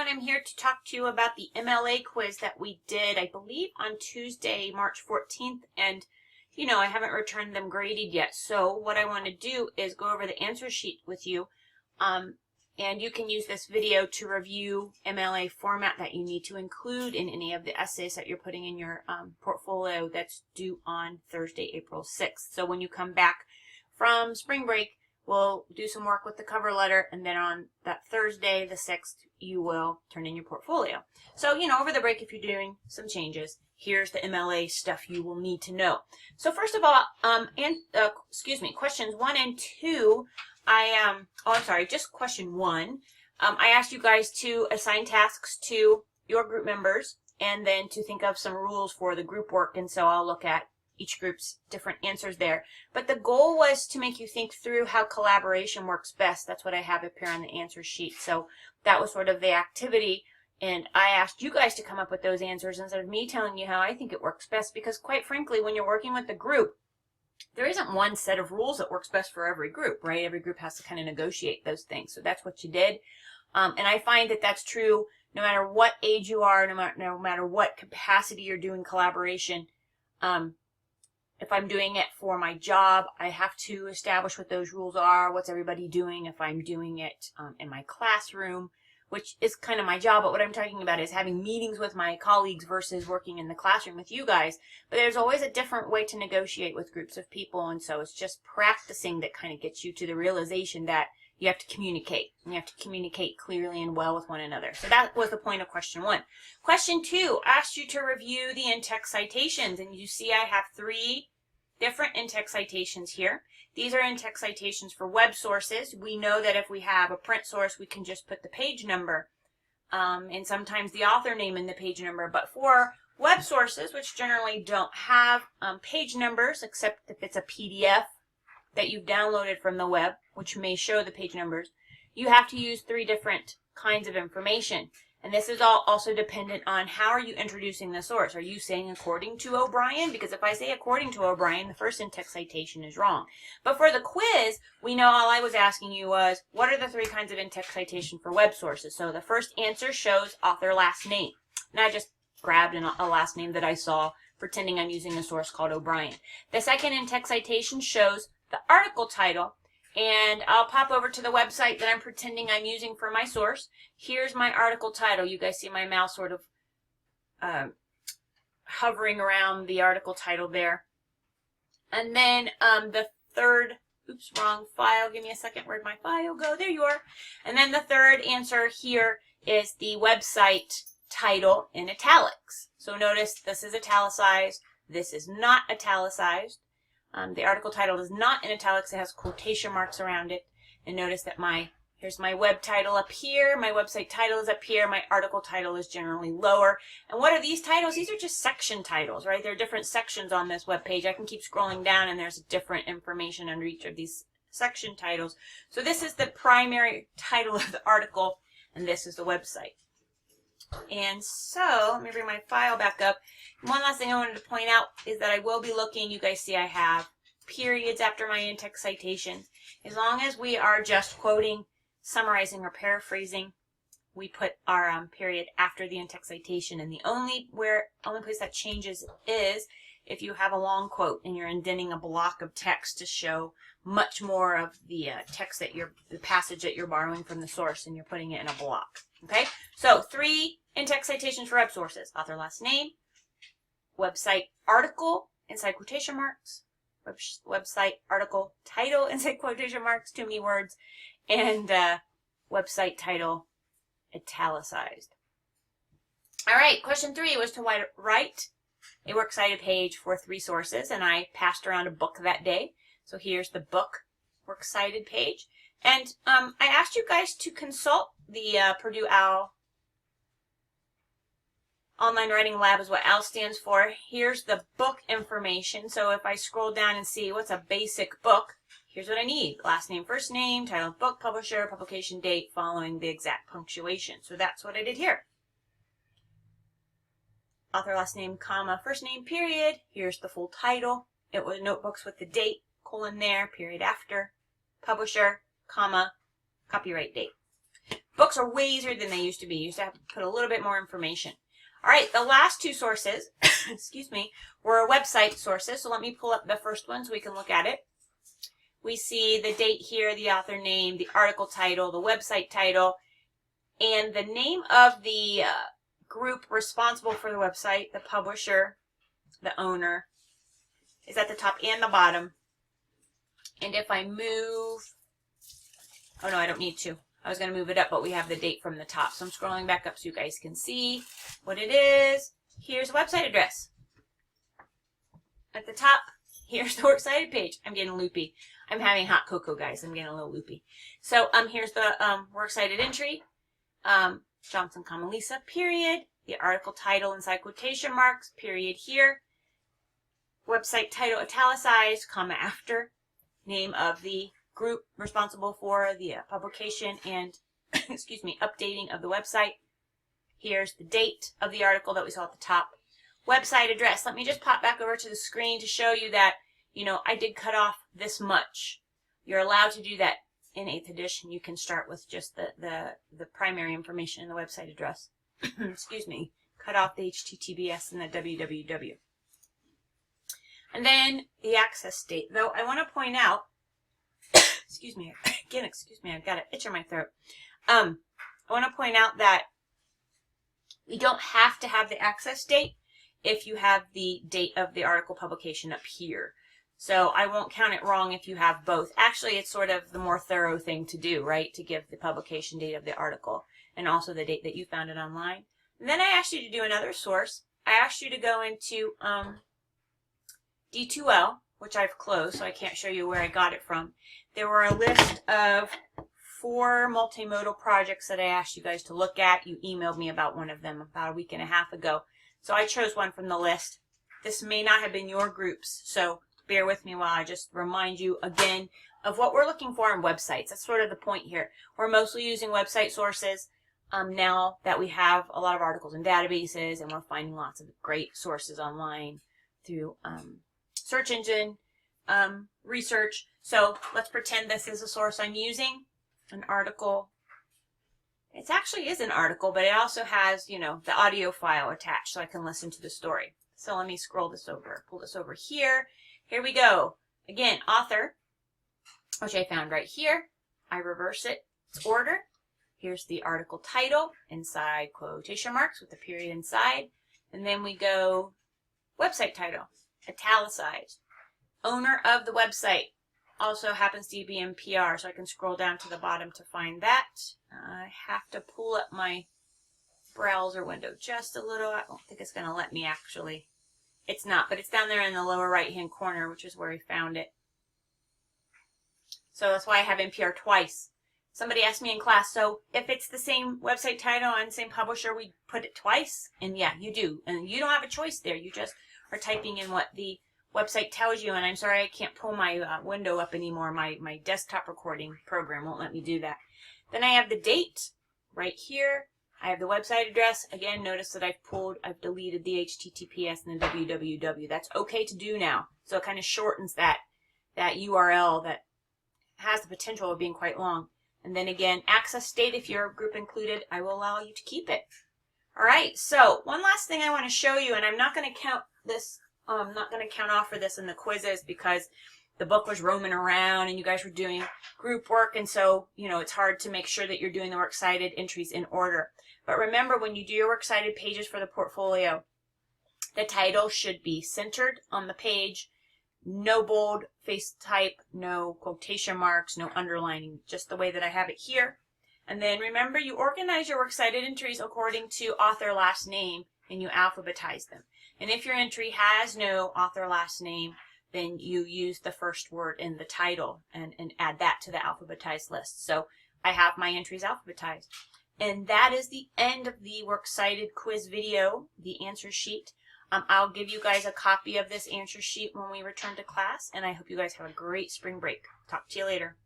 everyone. I'm here to talk to you about the MLA quiz that we did, I believe, on Tuesday, March 14th. And, I haven't returned them graded yet. So what I want to do is go over the answer sheet with you. And you can use this video to review MLA format that you need to include in any of the essays that you're putting in your portfolio that's due on Thursday, April 6th. So when you come back from spring break, we'll do some work with the cover letter, and then on that Thursday, the 6th, you will turn in your portfolio. So, over the break, if you're doing some changes, here's the MLA stuff you will need to know. So first of all, questions 1 and 2, just question 1. I asked you guys to assign tasks to your group members and then to think of some rules for the group work, and so I'll look at each group's different answers there. But the goal was to make you think through how collaboration works best. That's what I have up here on the answer sheet. So that was sort of the activity. And I asked you guys to come up with those answers instead of me telling you how I think it works best. Because quite frankly, when you're working with a group, there isn't one set of rules that works best for every group, right? Every group has to kind of negotiate those things. So that's what you did. And I find that that's true no matter what age you are, no matter what capacity you're doing collaboration. If I'm doing it for my job, I have to establish what those rules are. What's everybody doing? If I'm doing it in my classroom, which is kind of my job, but what I'm talking about is having meetings with my colleagues versus working in the classroom with you guys. But there's always a different way to negotiate with groups of people, and so it's just practicing that kind of gets you to the realization that you have to communicate. And you have to communicate clearly and well with one another. So that was the point of question 1. Question 2 asked you to review the in-text citations, and you see I have 3 different in-text citations here. These are in-text citations for web sources. We know that if we have a print source, we can just put the page number and sometimes the author name in the page number. But for web sources, which generally don't have page numbers, except if it's a PDF that you've downloaded from the web, which may show the page numbers, you have to use 3 different kinds of information. And this is all also dependent on how are you introducing the source. Are you saying according to O'Brien? Because if I say according to O'Brien, the first in-text citation is wrong. But for the quiz, we know all I was asking you was, what are the 3 kinds of in-text citation for web sources? So the first answer shows author last name. And I just grabbed a last name that I saw, pretending I'm using a source called O'Brien. The second in-text citation shows the article title. And I'll pop over to the website that I'm pretending I'm using for my source. Here's my article title. You guys see my mouse sort of hovering around the article title there. And then the third, oops, wrong file. Give me a second. Where'd my file go? There you are. And then the third answer here is the website title in italics. So notice this is italicized. This is not italicized. The article title is not in italics. It has quotation marks around it. And notice that here's my web title up here. My website title is up here. My article title is generally lower. And what are these titles? These are just section titles, right? There are different sections on this web page. I can keep scrolling down and there's different information under each of these section titles. So this is the primary title of the article, and this is the website. And so, let me bring my file back up. One last thing I wanted to point out is that I will be looking, you guys see I have periods after my in-text citations. As long as we are just quoting, summarizing, or paraphrasing, we put our period after the in-text citation. And the only place that changes is if you have a long quote and you're indenting a block of text to show much more of the text the passage that you're borrowing from the source, and you're putting it in a block. Okay, so 3 in-text citations for web sources: author last name, website article inside quotation marks, website article title inside quotation marks, too many words, and website title italicized. All right, question 3 was to write a works cited page for 3 sources, and I passed around a book that day. So here's the book works cited page. And I asked you guys to consult the Purdue OWL Online Writing Lab is what OWL stands for. Here's the book information. So if I scroll down and see what's a basic book, here's what I need. Last name, first name, title of book, publisher, publication date, following the exact punctuation. So that's what I did here. Author, last name, comma, first name, period. Here's the full title. It was notebooks with the date, colon there, period after, publisher, comma, copyright date. Books are way easier than they used to be. You used to have to put a little bit more information. All right, the last two sources, excuse me, were website sources. So let me pull up the first one so we can look at it. We see the date here, the author name, the article title, the website title, and the name of the group responsible for the website, the publisher, the owner, is at the top and the bottom. And if I move, oh no, I don't need to. I was going to move it up, but we have the date from the top. So I'm scrolling back up so you guys can see what it is. Here's the website address. At the top, here's the works cited page. I'm getting loopy. I'm having hot cocoa, guys. I'm getting a little loopy. So here's the works cited entry. Johnson, Lisa, period. The article title inside quotation marks, period here. Website title italicized, comma after. Name of the group responsible for the publication and, excuse me, updating of the website. Here's the date of the article that we saw at the top. Website address. Let me just pop back over to the screen to show you that, you know, I did cut off this much. You're allowed to do that in 8th edition. You can start with just the primary information in the website address. Excuse me. Cut off the HTTPS and the www. And then the access date. Though I want to point out, excuse me, again, excuse me, I've got an itch in my throat. I want to point out that we don't have to have the access date if you have the date of the article publication up here. So I won't count it wrong if you have both. Actually, it's sort of the more thorough thing to do, right? To give the publication date of the article and also the date that you found it online. And then I asked you to do another source. I asked you to go into D2L, which I've closed, so I can't show you where I got it from. There were a list of 4 multimodal projects that I asked you guys to look at. You emailed me about one of them about a week and a half ago. So I chose one from the list. This may not have been your groups, so bear with me while I just remind you again of what we're looking for in websites. That's sort of the point here. We're mostly using website sources now that we have a lot of articles in databases, and we're finding lots of great sources online through search engine research. So let's pretend this is a source I'm using, an article. It actually is an article, but it also has, you know, the audio file attached so I can listen to the story. So let me scroll this over, pull this over here. Here we go. Again, author, which I found right here. I reverse it. It's order. Here's the article title inside quotation marks with the period inside. And then we go website title, italicized. Owner of the website also happens to be in PR, so I can scroll down to the bottom to find that. I have to pull up my browser window just a little. I don't think it's going to let me actually. It's not, but it's down there in the lower right-hand corner, which is where we found it. So that's why I have NPR twice. Somebody asked me in class, so if it's the same website title and same publisher, we put it twice? And yeah, you do. And you don't have a choice there. You just are typing in what the website tells you. And I'm sorry, I can't pull my window up anymore. My desktop recording program won't let me do that. Then I have the date right here. I have the website address. Again, notice that I've deleted the HTTPS and the www. That's okay to do now. So it kind of shortens that URL that has the potential of being quite long. And then again, access date, if you're group included, I will allow you to keep it. All right, so one last thing I want to show you, and I'm not going to count this, I'm not going to count off for this in the quizzes because the book was roaming around and you guys were doing group work, and so, you know, it's hard to make sure that you're doing the works cited entries in order. But remember, when you do your works cited pages for the portfolio, the title should be centered on the page. No bold face type, no quotation marks, no underlining, just the way that I have it here. And then remember, you organize your works cited entries according to author last name and you alphabetize them. And if your entry has no author last name, then you use the first word in the title and add that to the alphabetized list. So I have my entries alphabetized. And that is the end of the works cited quiz video, the answer sheet. I'll give you guys a copy of this answer sheet when we return to class, and I hope you guys have a great spring break. Talk to you later.